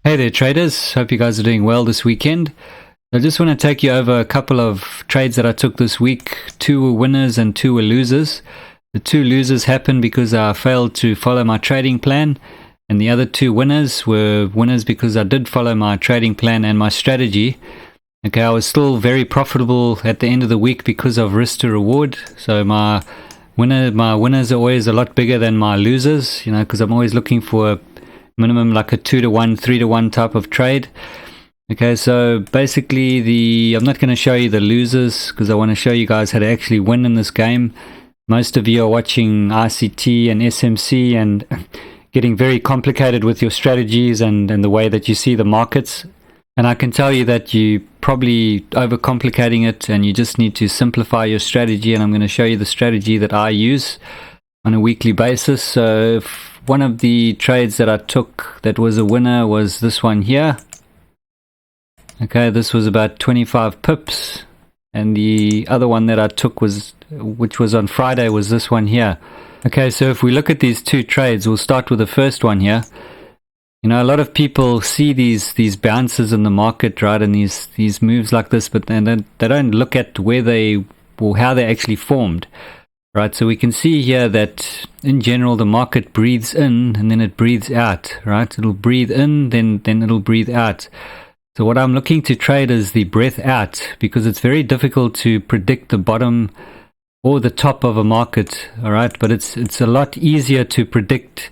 Hey there traders, hope you guys are doing well this weekend. I just want to take you over a couple of trades that I took this week. 2 were winners and 2 were losers. The 2 losers happened because I failed to follow my trading plan, and the other 2 winners were winners because I did follow my trading plan and my strategy. Okay, I was still very profitable at the end of the week because of risk to reward. So my winners are always a lot bigger than my losers, because I'm always looking for a minimum like a 2-to-1, 3-to-1 type of trade. Okay, so basically I'm not going to show you the losers because I want to show you guys how to actually win in this game. Most of you are watching ICT and SMC and getting very complicated with your strategies and the way that you see the markets. And I can tell you that you probably overcomplicating it and you just need to simplify your strategy, and I'm going to show you the strategy that I use on a weekly basis. So one of the trades that I took that was a winner was this one here. Okay, this was about 25 pips, and the other one that I took which was on Friday, was this one here. Okay, so if we look at these 2 trades, we'll start with the first one here. A lot of people see these bounces in the market, right, and these moves like this, but then they don't look at how they actually formed. Right, so we can see here that in general the market breathes in and then it breathes out, right? It'll breathe in, then it'll breathe out. So what I'm looking to trade is the breath out, because it's very difficult to predict the bottom or the top of a market, all right? But it's a lot easier to predict.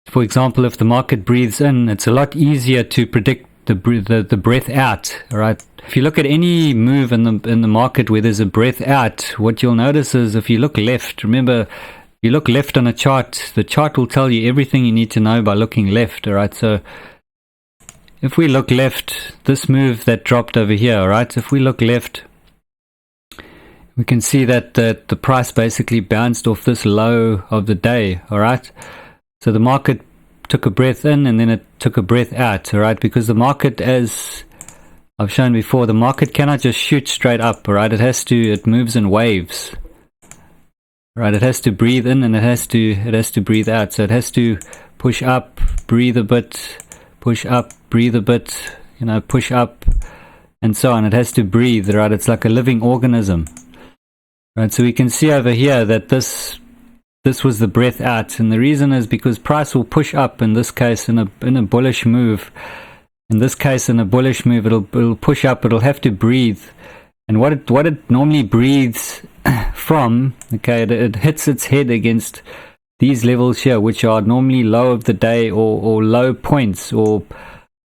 For example, if the market breathes in, it's a lot easier to predict the breath out, all right? If you look at any move in the market where there's a breath out, what you'll notice is if you look left, remember, if you look left on a chart, the chart will tell you everything you need to know by looking left, all right? So if we look left, this move that dropped over here, all right? If we look left, we can see that the price basically bounced off this low of the day, all right? So the market took a breath in and then it took a breath out, all right? Because the market, as I've shown before, the market cannot just shoot straight up, all right? It moves in waves, right? It has to breathe in and it has to breathe out. So it has to push up, breathe a bit, push up, breathe a bit, push up, and so on. It has to breathe, right? It's like a living organism, right? So we can see over here that this was the breath out, and the reason is because price will push up in this case in a bullish move. In this case, in a bullish move, it'll push up. It'll have to breathe, and what it normally breathes from, okay, it hits its head against these levels here, which are normally low of the day or low points, or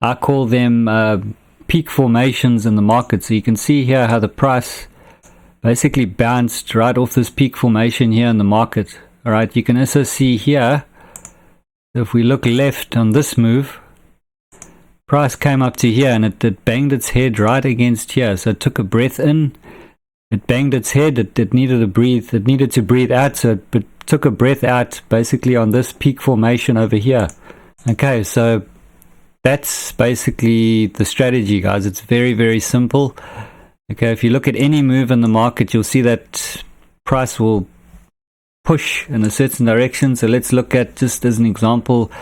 I call them peak formations in the market. So you can see here how the price basically bounced right off this peak formation here in the market. All right, you can also see here, if we look left on this move, price came up to here and it banged its head right against here. So it took a breath in, it banged its head, it needed to breathe out, so it took a breath out basically on this peak formation over here. Okay, so that's basically the strategy, guys. It's very, very simple. Okay, if you look at any move in the market, you'll see that price will push in a certain direction. So let's look at, just as an example,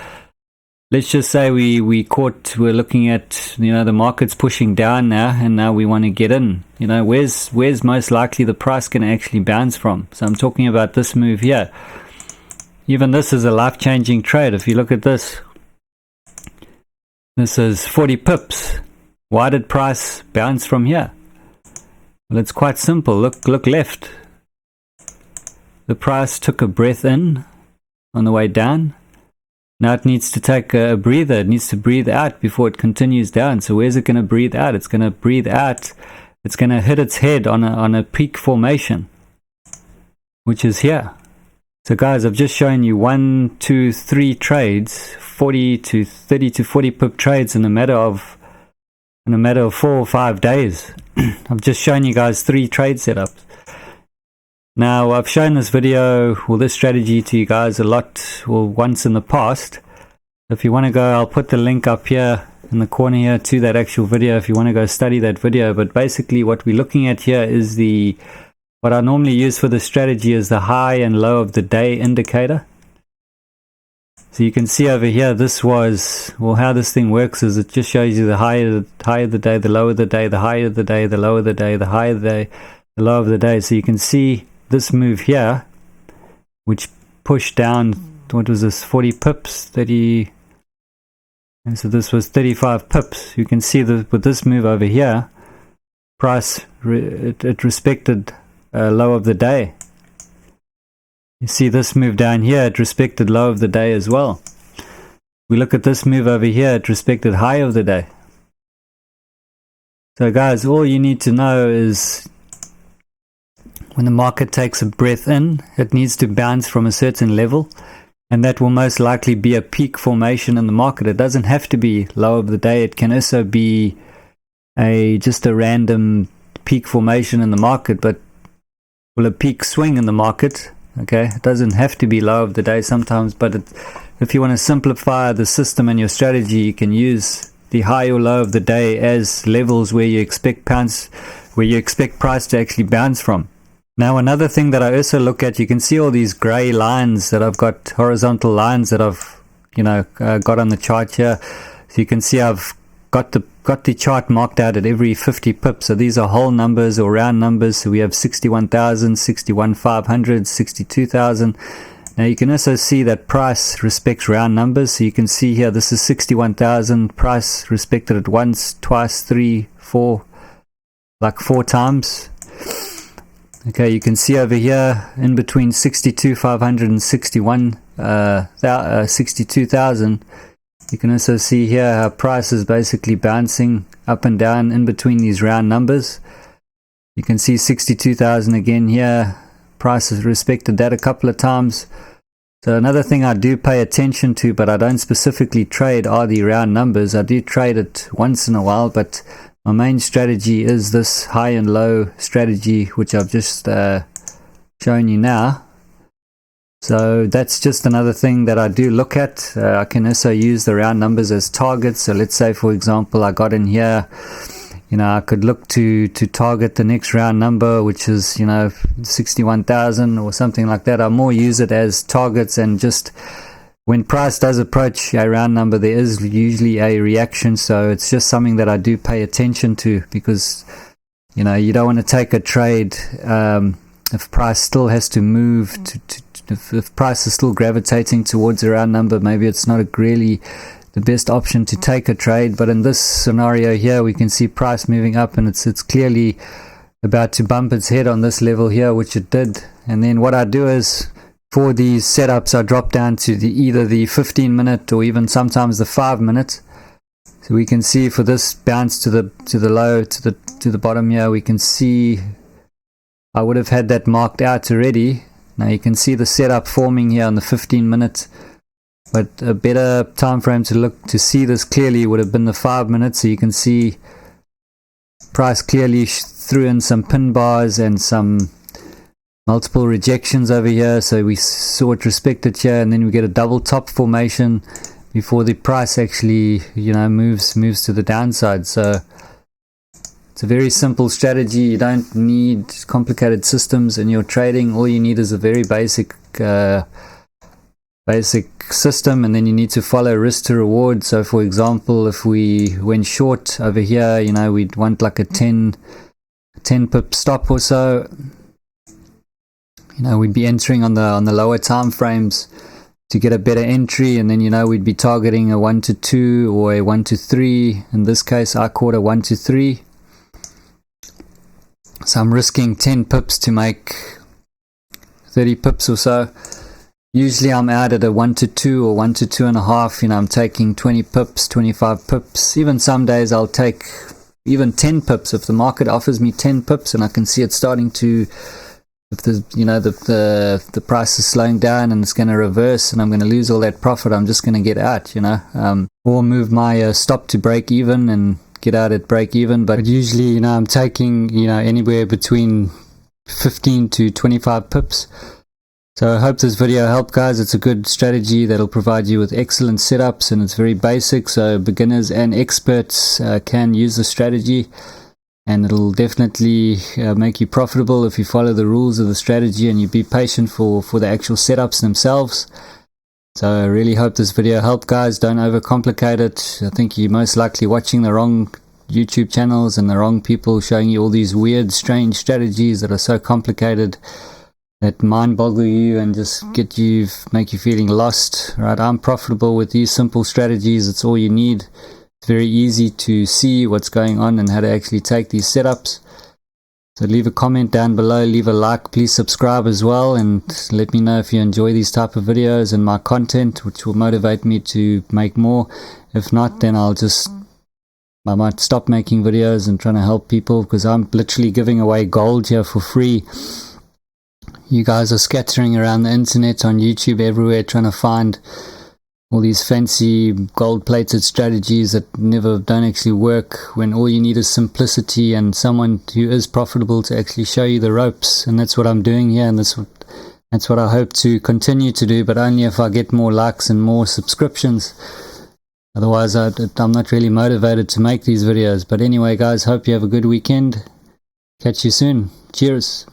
let's just say we're looking at, the market's pushing down now, and now we want to get in. Where's most likely the price going to actually bounce from? So I'm talking about this move here. Even this is a life-changing trade. If you look at this is 40 pips. Why did price bounce from here? Well, it's quite simple. Look left. The price took a breath in on the way down. Now it needs to take a breather. It needs to breathe out before it continues down. So where's it going to breathe out? It's going to breathe out. It's going to hit its head on a peak formation, which is here. So guys, I've just shown you 1, 2, 3 trades, 40 to 30 to 40 pip trades in a matter of 4 or 5 days. I've just shown you guys 3 trade setups. Now, I've shown this strategy to you guys once in the past. If you want to go, I'll put the link up here in the corner here to that actual video if you want to go study that video. But basically what we're looking at here is what I normally use for the strategy is the high and low of the day indicator. So you can see over here, this was, well, how this thing works is it just shows you the higher the day, the lower the day, the higher the day, the lower the day, the higher the day, the lower the day. So you can see this move here, which pushed down, what was this, 40 pips, 30, and so this was 35 pips. You can see that with this move over here, price, it respected low of the day. You see this move down here, it respected low of the day as well. We look at this move over here, it respected high of the day. So guys, all you need to know is when the market takes a breath in, it needs to bounce from a certain level, and that will most likely be a peak formation in the market. It doesn't have to be low of the day. It can also be just a random peak formation in the market, but will a peak swing in the market. Okay, it doesn't have to be low of the day sometimes, but if you want to simplify the system and your strategy, you can use the high or low of the day as levels where you expect price to actually bounce from. Now, another thing that I also look at, you can see all these gray lines that I've got, horizontal lines that I've got on the chart here. So you can see I've got the chart marked out at every 50 pips. So these are whole numbers or round numbers. So we have 61,000, 61,500, 62,000. Now you can also see that price respects round numbers. So you can see here, this is 61,000. Price respected it once, twice, three, four, like 4 times. Okay, you can see over here in between 62,500 and 62,000. You can also see here how price is basically bouncing up and down in between these round numbers. You can see 62,000 again here. Price has respected that a couple of times. So another thing I do pay attention to, but I don't specifically trade, are the round numbers. I do trade it once in a while, but my main strategy is this high and low strategy, which I've just shown you now. So that's just another thing that I do look at. I can also use the round numbers as targets. So let's say, for example, I got in here, I could look to target the next round number, which is, 61,000 or something like that. I more use it as targets, and just when price does approach a round number, there is usually a reaction. So it's just something that I do pay attention to, because, you don't want to take a trade if price still has to move if price is still gravitating towards a round number. Maybe it's not really the best option to take a trade. But in this scenario here, we can see price moving up, and it's clearly about to bump its head on this level here, which it did. And then what I do is, for these setups, I drop down to either the 15-minute or even sometimes the 5-minute. So we can see for this bounce to the low, to the bottom here, we can see I would have had that marked out already. Now you can see the setup forming here on the 15-minute, but a better time frame to see this clearly would have been the 5-minute. So you can see price clearly threw in some pin bars and some multiple rejections over here. So we saw it respected here, and then we get a double top formation before the price actually moves to the downside. So it's a very simple strategy. You don't need complicated systems in your trading. All you need is a very basic system, and then you need to follow risk to reward. So for example, if we went short over here, we'd want like a 10 pip stop or so. We'd be entering on the lower time frames to get a better entry, and then we'd be targeting a 1 to 2 or a 1 to 3. In this case, I caught a 1 to 3. So I'm risking 10 pips to make 30 pips or so. Usually I'm out at a 1 to 2 or 1 to 2.5. I'm taking 20 pips, 25 pips. Even some days I'll take even 10 pips. If the market offers me 10 pips and I can see it starting to, if the price is slowing down and it's going to reverse and I'm going to lose all that profit, I'm just going to get out, or move my stop to break even and get out at break even. But usually, I'm taking, anywhere between 15 to 25 pips. So I hope this video helped, guys. It's a good strategy that'll provide you with excellent setups, and it's very basic, so beginners and experts can use the strategy, and it'll definitely make you profitable if you follow the rules of the strategy and you be patient for the actual setups themselves. So I really hope this video helped, guys. Don't overcomplicate it. I think you're most likely watching the wrong YouTube channels and the wrong people showing you all these weird, strange strategies that are so complicated that mind boggle you and just make you feeling lost. Right? I'm profitable with these simple strategies. It's all you need. It's very easy to see what's going on and how to actually take these setups. So leave a comment down below, leave a like, please subscribe as well, and let me know if you enjoy these type of videos and my content, which will motivate me to make more. If not, then I might stop making videos and trying to help people, because I'm literally giving away gold here for free. You guys are scattering around the internet, on YouTube, everywhere, trying to find all these fancy gold-plated strategies that don't actually work, when all you need is simplicity and someone who is profitable to actually show you the ropes. And that's what I'm doing here, and that's what I hope to continue to do, but only if I get more likes and more subscriptions. Otherwise, I'm not really motivated to make these videos. But anyway, guys, hope you have a good weekend. Catch you soon. Cheers.